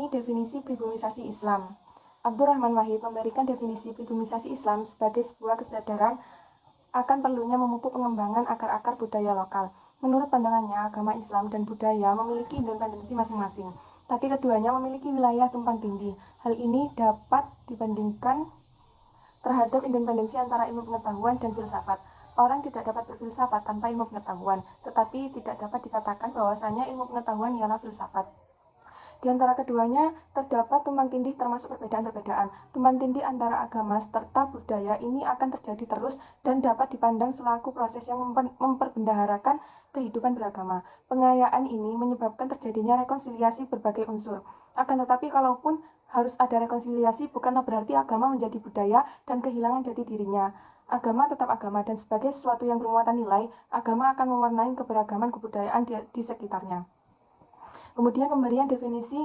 ini definisi pribumisasi Islam. Abdurrahman Wahid memberikan definisi pribumisasi Islam sebagai sebuah kesadaran akan perlunya memupuk pengembangan akar-akar budaya lokal. Menurut pandangannya, agama Islam dan budaya memiliki independensi masing-masing, tapi keduanya memiliki wilayah tumpang tindih. Hal ini dapat dibandingkan terhadap independensi antara ilmu pengetahuan dan filsafat. Orang tidak dapat berfilsafat tanpa ilmu pengetahuan, tetapi tidak dapat dikatakan bahwasanya ilmu pengetahuan ialah filsafat. Di antara keduanya terdapat tumpang tindih termasuk perbedaan-perbedaan. Tumpang tindih antara agama serta budaya ini akan terjadi terus dan dapat dipandang selaku proses yang memperbendaharakan kehidupan beragama. Pengayaan ini menyebabkan terjadinya rekonsiliasi berbagai unsur. Akan tetapi kalaupun harus ada rekonsiliasi, bukanlah berarti agama menjadi budaya dan kehilangan jati dirinya. Agama tetap agama, dan sebagai sesuatu yang bermuatan nilai, agama akan mewarnai keberagaman kebudayaan di sekitarnya. Kemudian pemberian definisi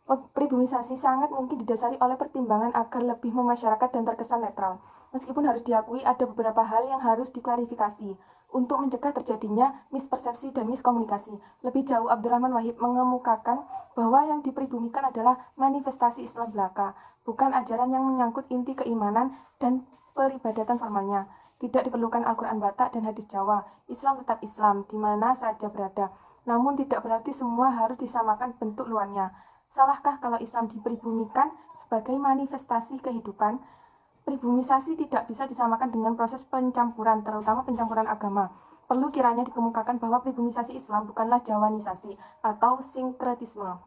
pribumisasi sangat mungkin didasari oleh pertimbangan agar lebih memasyarakat dan terkesan netral. Meskipun harus diakui ada beberapa hal yang harus diklarifikasi untuk mencegah terjadinya mispersepsi dan miskomunikasi. Lebih jauh, Abdurrahman Wahid mengemukakan bahwa yang dipribumikan adalah manifestasi Islam belaka, bukan ajaran yang menyangkut inti keimanan dan peribadatan formalnya. Tidak diperlukan Al-Quran Batak dan hadis Jawa. Islam tetap Islam, di mana saja berada. Namun tidak berarti semua harus disamakan bentuk luarnya. Salahkah kalau Islam dipribumikan sebagai manifestasi kehidupan? Pribumisasi tidak bisa disamakan dengan proses pencampuran, terutama pencampuran agama. Perlu kiranya dikemukakan bahwa pribumisasi Islam bukanlah Jawanisasi atau sinkretisme.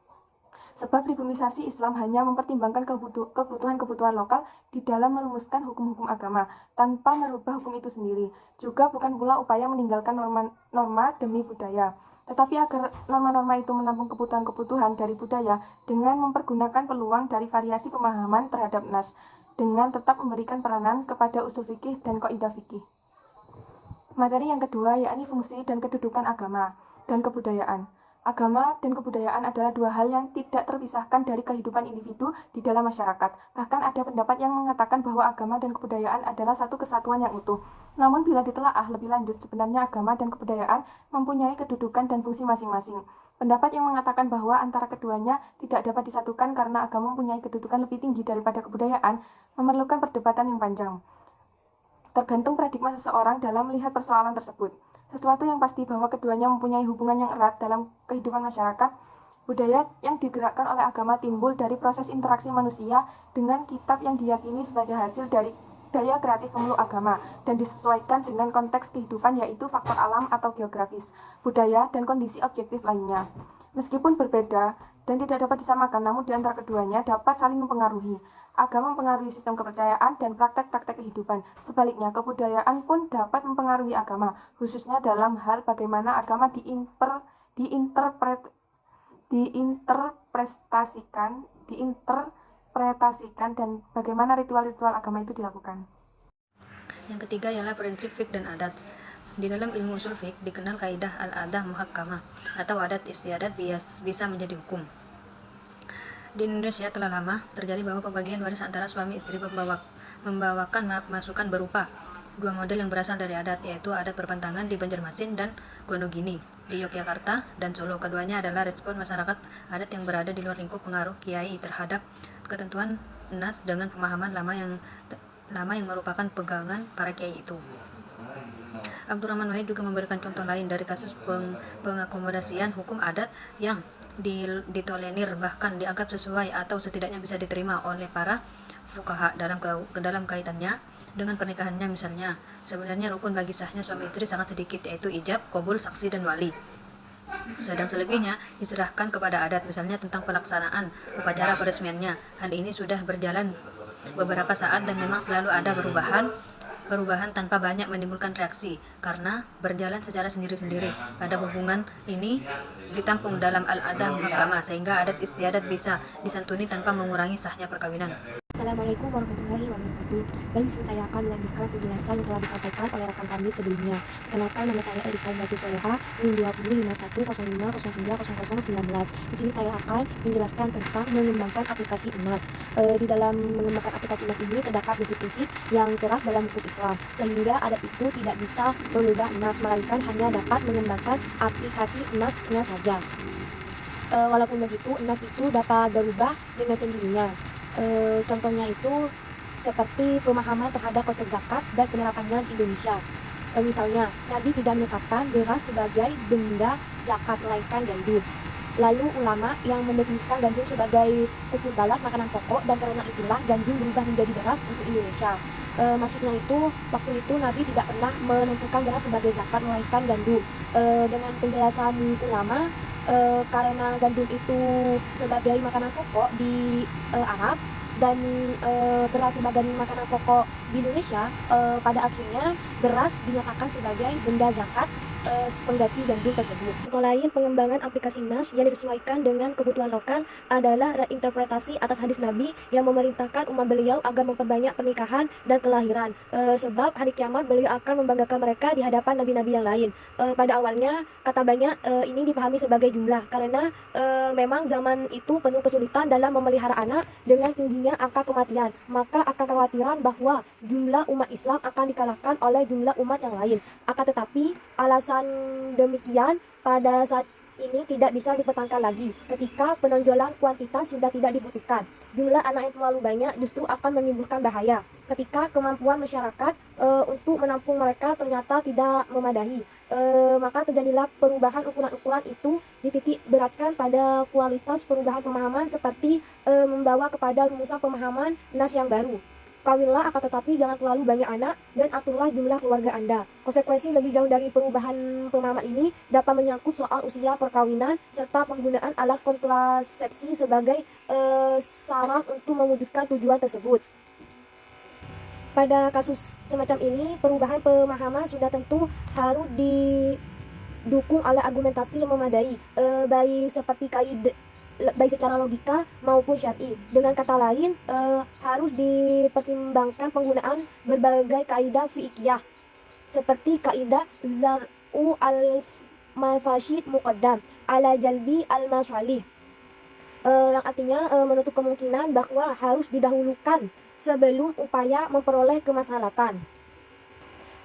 Sebab pribumisasi Islam hanya mempertimbangkan kebutuhan-kebutuhan lokal di dalam merumuskan hukum-hukum agama, tanpa merubah hukum itu sendiri. Juga bukan pula upaya meninggalkan norma demi budaya. Tetapi agar norma-norma itu menampung kebutuhan-kebutuhan dari budaya dengan mempergunakan peluang dari variasi pemahaman terhadap nas, dengan tetap memberikan peranan kepada usul fikih dan kaidah fikih. Materi yang kedua yakni fungsi dan kedudukan agama dan kebudayaan. Agama dan kebudayaan adalah dua hal yang tidak terpisahkan dari kehidupan individu di dalam masyarakat. Bahkan ada pendapat yang mengatakan bahwa agama dan kebudayaan adalah satu kesatuan yang utuh. Namun bila ditelaah lebih lanjut, sebenarnya agama dan kebudayaan mempunyai kedudukan dan fungsi masing-masing. Pendapat yang mengatakan bahwa antara keduanya tidak dapat disatukan karena agama mempunyai kedudukan lebih tinggi daripada kebudayaan memerlukan perdebatan yang panjang. Tergantung paradigma seseorang dalam melihat persoalan tersebut. Sesuatu yang pasti bahwa keduanya mempunyai hubungan yang erat dalam kehidupan masyarakat. Budaya yang digerakkan oleh agama timbul dari proses interaksi manusia dengan kitab yang diyakini sebagai hasil dari daya kreatif pemeluk agama dan disesuaikan dengan konteks kehidupan, yaitu faktor alam atau geografis, budaya, dan kondisi objektif lainnya. Meskipun berbeda dan tidak dapat disamakan, namun di antara keduanya dapat saling mempengaruhi. Agama mempengaruhi sistem kepercayaan dan praktek-praktek kehidupan. Sebaliknya, kebudayaan pun dapat mempengaruhi agama, khususnya dalam hal bagaimana agama diinterpretasikan dan bagaimana ritual-ritual agama itu dilakukan. Yang ketiga ialah prinsip fiqh dan adat. Di dalam ilmu usul fiqh dikenal kaidah al-adah muhakkamah atau adat istiadat bisa menjadi hukum. Di Indonesia telah lama terjadi bahwa pembagian waris antara suami istri membawakan masukan berupa dua model yang berasal dari adat, yaitu adat perpantangan di Banjarmasin dan Gondogini di Yogyakarta dan Solo. Keduanya adalah respon masyarakat adat yang berada di luar lingkup pengaruh kiai terhadap ketentuan nas dengan pemahaman lama yang merupakan pegangan para kiai itu. Abdurrahman Wahid juga memberikan contoh lain dari kasus pengakomodasian hukum adat yang ditolerir, bahkan dianggap sesuai atau setidaknya bisa diterima oleh para fuqaha dalam kaitannya dengan pernikahannya. Misalnya, sebenarnya rukun bagi sahnya suami istri sangat sedikit, yaitu ijab, qabul, saksi, dan wali. Sedang selebihnya diserahkan kepada adat, misalnya tentang pelaksanaan upacara peresmiannya. Hal ini sudah berjalan beberapa saat dan memang selalu ada perubahan tanpa banyak menimbulkan reaksi karena berjalan secara sendiri-sendiri. Pada hubungan ini ditampung dalam al-adah muhakkamah sehingga adat istiadat bisa disantuni tanpa mengurangi sahnya perkawinan. Assalamualaikum warahmatullahi wabarakatuh. Baik, di sini saya akan melanjutkan penjelasan yang telah disampaikan oleh rekan kami sebelumnya. Kenalkan, nama saya Erika Batu Soleha, NIM 205105090019. Di sini saya akan menjelaskan tentang mengembangkan aplikasi ENAS. Di dalam mengembangkan aplikasi ENAS ini terdapat prinsip-prinsip yang keras dalam hukum Islam, sehingga adat itu tidak bisa mengubah ENAS, melainkan hanya dapat mengembangkan aplikasi ENAS-nya saja. Walaupun begitu, emas itu dapat berubah dengan sendirinya. Contohnya itu seperti pemahaman terhadap konsep zakat dan penerapannya di Indonesia. Misalnya, Nabi tidak menetapkan beras sebagai benda zakat, melainkan gandum. Lalu ulama yang mendefinisikan gandum sebagai pupuk balat, makanan pokok, dan karena itulah gandum berubah menjadi beras untuk Indonesia. Maksudnya itu, waktu itu Nabi tidak pernah menentukan beras sebagai zakat, melainkan gandum. Dengan penjelasan ulama, karena gandum itu sebagai makanan pokok di Arab, dan beras sebagai makanan pokok di Indonesia, pada akhirnya beras dinyatakan sebagai benda zakat pengganti gandum tersebut. Contoh lain pengembangan aplikasi NAS yang disesuaikan dengan kebutuhan lokal adalah reinterpretasi atas hadis Nabi yang memerintahkan umat beliau agar memperbanyak pernikahan dan kelahiran, sebab hari kiamat beliau akan membanggakan mereka di hadapan nabi-nabi yang lain. Pada awalnya kata banyak ini dipahami sebagai jumlah, karena memang zaman itu penuh kesulitan dalam memelihara anak dengan tingginya angka kematian, maka akan kekhawatiran bahwa jumlah umat Islam akan dikalahkan oleh jumlah umat yang lain. Akan tetapi alasan demikian pada saat ini tidak bisa dipertahankan lagi ketika penonjolan kuantitas sudah tidak dibutuhkan. Jumlah anak yang terlalu banyak justru akan menimbulkan bahaya ketika kemampuan masyarakat untuk menampung mereka ternyata tidak memadai. Maka terjadilah perubahan ukuran-ukuran itu dititik beratkan pada kualitas perubahan pemahaman seperti membawa kepada rumusan pemahaman nas yang baru. Kawinlah, akan tetapi jangan terlalu banyak anak, dan aturlah jumlah keluarga Anda. Konsekuensi lebih jauh dari perubahan pemahaman ini dapat menyangkut soal usia perkawinan serta penggunaan alat kontrasepsi sebagai syarat untuk mewujudkan tujuan tersebut. Pada kasus semacam ini, perubahan pemahaman sudah tentu harus didukung oleh argumentasi yang memadai, baik secara logika maupun syar'i. Dengan kata lain, harus dipertimbangkan penggunaan berbagai kaidah fiqhiyah seperti kaidah zar'u al-mafasid muqaddam ala jalbi al-masalih, yang artinya menutup kemungkinan bahwa harus didahulukan sebelum upaya memperoleh kemaslahatan.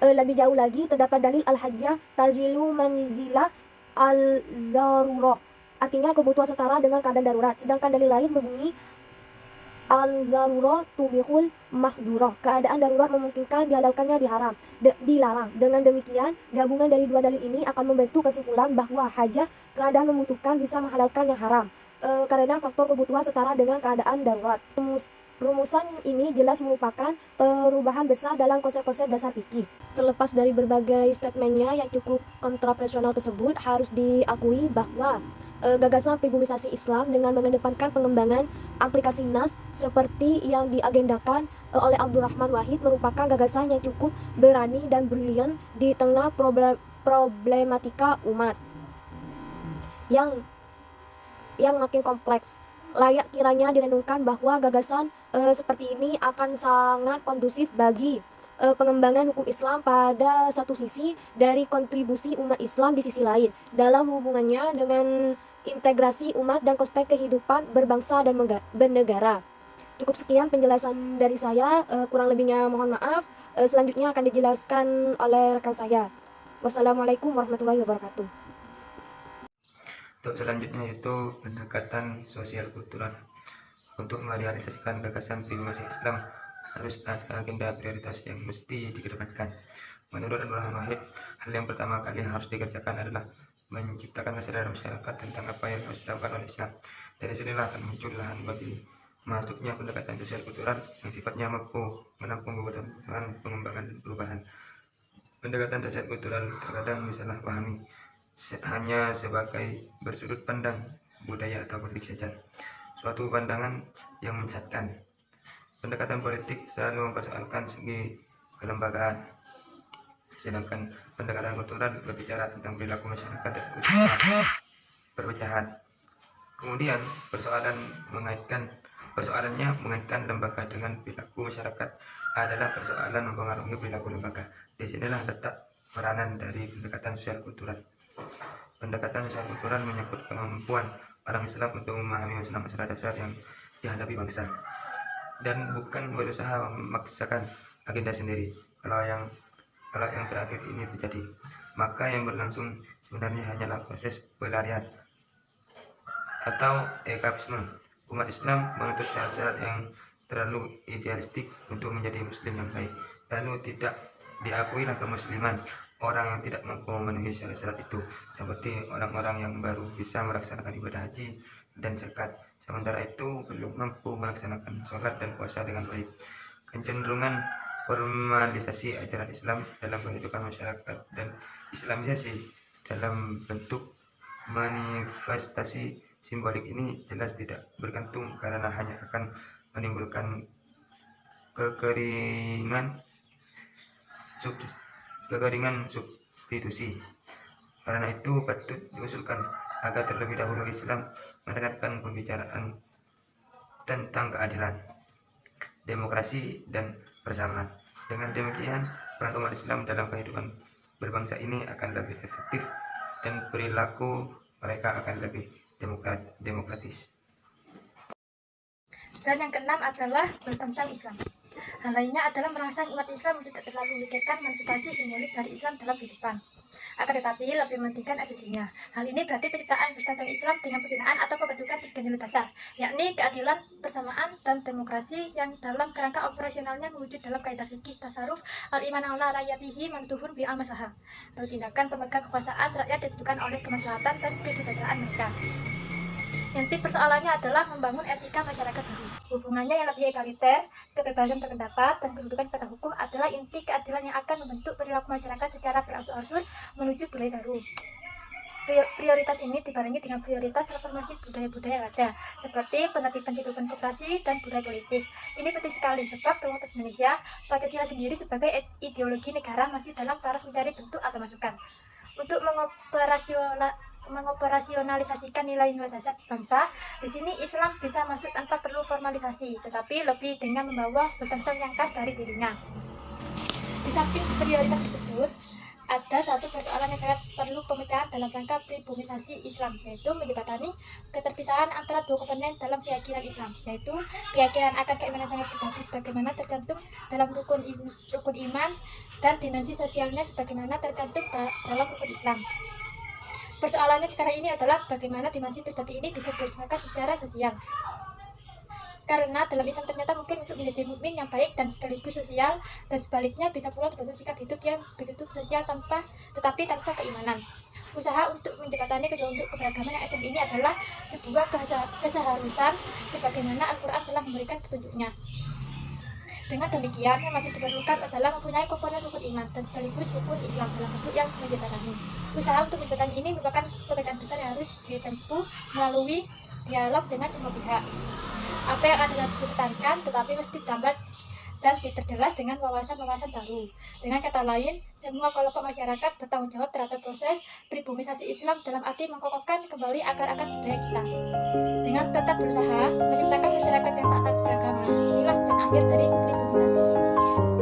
Lebih jauh lagi, terdapat dalil al-hajjah tazilu manzilah al-zarurah, artinya kebutuhan setara dengan keadaan darurat. Sedangkan dalil lain berbunyi al-zarurah tubihul mahdurah, keadaan darurat memungkinkan dihalalkannya dilarang. Dengan demikian, gabungan dari dua dalil ini akan membentuk kesimpulan bahwa hajah, keadaan membutuhkan, bisa menghalalkan yang haram, karena faktor kebutuhan setara dengan keadaan darurat. Rumusan ini jelas merupakan perubahan besar dalam konsep-konsep dasar fikih. Terlepas dari berbagai statementnya yang cukup kontroversial tersebut, harus diakui bahwa gagasan pribumisasi Islam dengan mengedepankan pengembangan aplikasi NAS seperti yang diagendakan oleh Abdurrahman Wahid merupakan gagasan yang cukup berani dan brilian di tengah problematika umat yang makin kompleks. Layak kiranya direnungkan bahwa gagasan seperti ini akan sangat kondusif bagi pengembangan hukum Islam pada satu sisi, dari kontribusi umat Islam di sisi lain dalam hubungannya dengan integrasi umat dan konteks kehidupan berbangsa dan bernegara. Cukup sekian penjelasan dari saya, kurang lebihnya mohon maaf. Selanjutnya akan dijelaskan oleh rekan saya. Wassalamualaikum warahmatullahi wabarakatuh. Untuk selanjutnya yaitu pendekatan sosial kultural. Untuk merealisasikan gagasan pribumi Islam harus ada agenda prioritas yang mesti dikedepankan. Menurut Abdurrahman Wahid, hal yang pertama kali harus dikerjakan adalah menciptakan kesadaran masyarakat tentang apa yang harus dilakukan oleh Islam. Dari sinilah akan muncul lahan bagi masuknya pendekatan sosial kultural yang sifatnya mampu menampung kebutuhan pengembangan dan perubahan. Pendekatan sosial kultural terkadang disalahpahami hanya sebagai bersudut pandang budaya atau politik saja, suatu pandangan yang menyesatkan. Pendekatan politik selalu mempersoalkan segi kelembagaan, sedangkan pendekatan kultural berbicara tentang perilaku masyarakat dan perpecahan. Kemudian persoalannya mengaitkan lembaga dengan perilaku masyarakat adalah persoalan mempengaruhi perilaku lembaga. Disinilah letak peranan dari pendekatan sosial kultural. Pendekatan sosial kultural menyangkut kemampuan orang Islam untuk memahami masalah dasar yang dihadapi bangsa, dan bukan berusaha memaksakan agenda sendiri. Kalau yang terakhir ini terjadi, maka yang berlangsung sebenarnya hanyalah proses pelarian atau ekapisme. Umat Islam menuntut syarat-syarat yang terlalu idealistik untuk menjadi muslim yang baik, lalu tidak diakuilah kemusliman orang yang tidak mampu memenuhi syarat-syarat itu, seperti orang-orang yang baru bisa melaksanakan ibadah haji dan zakat, sementara itu belum mampu melaksanakan sholat dan puasa dengan baik. Kecenderungan formalisasi ajaran Islam dalam kehidupan masyarakat dan Islamisasi dalam bentuk manifestasi simbolik ini jelas tidak bergantung karena hanya akan menimbulkan kekeringan substitusi. Karena itu patut diusulkan agar terlebih dahulu Islam menekankan pembicaraan tentang keadilan, demokrasi, dan persamaan. Dengan demikian, peran umat Islam dalam kehidupan berbangsa ini akan lebih efektif dan perilaku mereka akan lebih demokratis. Dan yang keenam adalah bertentang Islam. Hal lainnya adalah merangsang umat Islam untuk tidak terlalu memikirkan manifestasi simbolik dari Islam dalam kehidupan, akan tetapi lebih mementingkan esensinya. Hal ini berarti penciptaan bertentang Islam dengan pembinaan atau pembentukan tiga nilai dasar, yakni keadilan, persamaan, dan demokrasi yang dalam kerangka operasionalnya mewujud dalam kaidah fikih tasarruf al-iman ala rakyatihi mantuhun bi al-maslahah. Tindakan pemegang kekuasaan rakyat ditentukan oleh kemaslahatan dan kesejahteraan mereka. Inti persoalannya adalah membangun etika masyarakat baru. Hubungannya yang lebih egaliter, kebebasan berpendapat, dan kedudukan pada hukum adalah inti keadilan yang akan membentuk perilaku masyarakat secara berangsur-angsur menuju budaya baru. Prioritas ini dibarengi dengan prioritas reformasi budaya-budaya yang ada, seperti penertiban kehidupan koperasi dan budaya politik. Ini penting sekali sebab komunitas Indonesia, Pancasila sendiri sebagai ideologi negara masih dalam taraf mencari bentuk atau masukan. Untuk mengoperasionalisasikan nilai-nilai dasar bangsa, di sini Islam bisa masuk tanpa perlu formalisasi, tetapi lebih dengan membawa bentang yang khas dari dirinya. Di samping prioritas tersebut, ada satu persoalan yang sangat perlu pemecahan dalam rangka pribumisasi Islam, yaitu menjembatani keterpisahan antara dua komponen dalam keyakinan Islam, yaitu keyakinan akan keimanan sangat pribadi sebagaimana tercantum dalam rukun iman, dan dimensi sosialnya sebagaimana tercantum dalam rukun Islam. Persoalannya sekarang ini adalah bagaimana dimensi pribadi ini bisa diterjemahkan secara sosial. Karena dalam Islam ternyata mungkin untuk menjadi mukmin yang baik dan sekaligus sosial, dan sebaliknya bisa pula terbentuk sikap hidup yang begitu sosial tetapi tanpa keimanan. Usaha untuk menjembatani kedua untuk keberagaman yang ekstrem ini adalah sebuah keseharusan sebagaimana Al-Quran telah memberikan petunjuknya. Dengan demikian, yang masih diperlukan adalah mempunyai komponen rukun iman dan sekaligus rukun Islam dalam bentuk yang menjembatani. Usaha untuk menjembatani ini merupakan pekerjaan besar yang harus ditempuh melalui dialog dengan semua pihak. Apa yang akan ditekankan tetapi mesti ditambah dan diperjelas dengan wawasan-wawasan baru. Dengan kata lain, semua kelompok masyarakat bertanggung jawab terhadap proses pribumisasi Islam dalam arti mengkokohkan kembali akar-akar budaya kita. Dengan tetap berusaha menciptakan masyarakat yang tak beragama, inilah tujuan akhir dari pribumisasi Islam.